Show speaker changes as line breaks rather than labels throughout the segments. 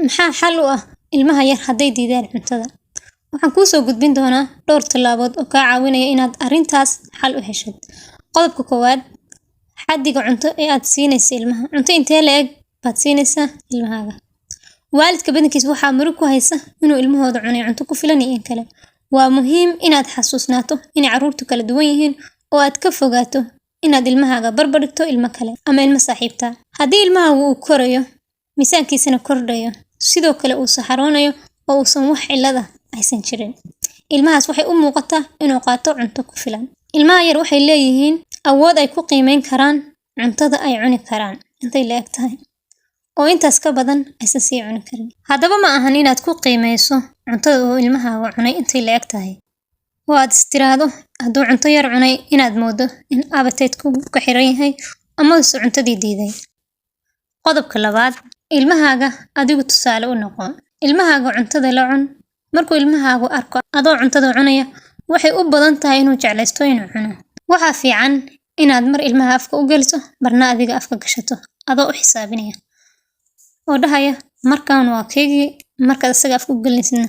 maxaa xal u ah ilmaha yar hadday diidaan cuntada? Waxaan kuu soo gudbin doonaa dhowr tallaabood oo kaa caawinaya inaad arrintaas xal u heshid. Qodobka koowaad, xaddiga cunto ee aad siinayso ilmaha. Cunto intee le'eg baad siinaysaa ilmahaaga? Waalidka badankiisa waxaa murug ku haysa inuu ilmahooda cunay cunto ku filan iyo in kale. Waa muhiim inaad xasuusnaato inay carruurtu kala duwan yihiin oo aad ka fogaato inaad ilmahaaga barbar dhigto ilmo kale ama ilmo saaxiibta. Haddii ilmahaagu uu korayo, miisaankiisana kordhayo, sidoo kale uu saxaroonayo oo uusan wax cillad ah aysan jirin, ilmahaas waxay u muuqataa inuu qaato cunto ku filan. Ilmaha yar waxay leeyihiin awood ay ku qiimeyn karaan cuntada ay cuni karaan intay le'eg tahay, oo intaas ka badan aysan sii cuni karin. Haddaba ma ahan inaad ku qiimeyso cuntada uu ilmahaagu cunay intay le'eg tahay, oo aad istiraahdo hadduu cunto yar cunay inaad moodo in appetite-ku ka xiran yahay ama uu cuntadii diiday. Qodobka labaad, ilmahaaga adigu tusaale u noqo. Ilmahaaga cuntada la cun. Markuu ilmahaagu arko adoo cuntada cunaya, waxay u badan tahay inuu jeclaysto inuu cuno. Waxaa fiican inaad mar ilmaha afka u geliso, marna adiga afka gashato, adoo u xisaabinaya oo dhahaya markaan waa keygii, markaad isaga afka u gelinaysidna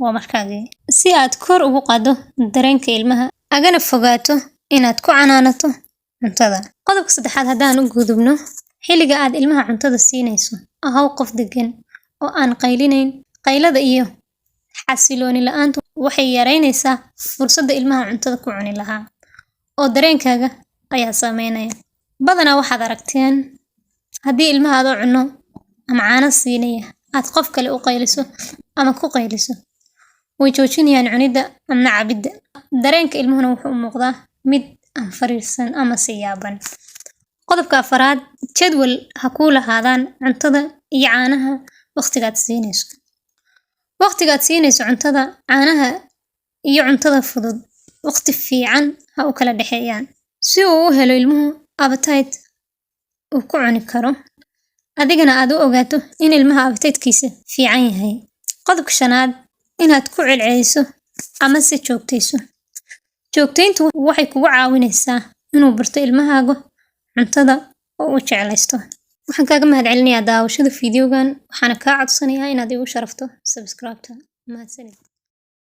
waa markaagii. Si aad kor ugu qaaddo dareenka ilmaha, agana fogaato inaad ku canaanato cuntada. Qodobka saddexaad, haddaan u gudubno, xilliga aad ilmaha cuntada siinayso, ahaw qof degan oo aan qaylinayn. Qaylada iyo xasilooni la'aantu waxay yaraynaysaa fursadda ilmaha cuntada ku cuni lahaa, oo dareenkaaga ayaa saameynaya. Badanaa waxaad aragteen haddii ilmaha adoo cunno ama caano siinaya aad qof kale u qayliso ama ku qayliso, way joojinayaan cunidda ama cabidda. Dareenka ilmuhuna wuxuu u muuqdaa mid aan fariirsan ama si yaaban. Qodobka afaraad, jadwal ha kuu lahaadaan cuntada iyo caanaha waqtigaad siinayso. Waqtigaad siinayso cuntada, caanaha iyo cuntada fudud, waqti fiican ha u kala dhexeeyaan si uu u helo ilmuhu appetite uu ku cuni karo, adigana aad u ogaato in ilmaha appetite-kiisa fiican yahay. Qodobka shanaad, inaad ku celceliso ama si joogtayso. Joogtayntu waxay kugu caawinaysaa inuu barto ilmahaaga cuntada oo uu jeclaysto. Waxaan kaaga mahadcelinayaa daawashada fiidiyowgan, waxaana kaa codsanayaa inaad igu sharafto subscribe-ta. Mahadsanid.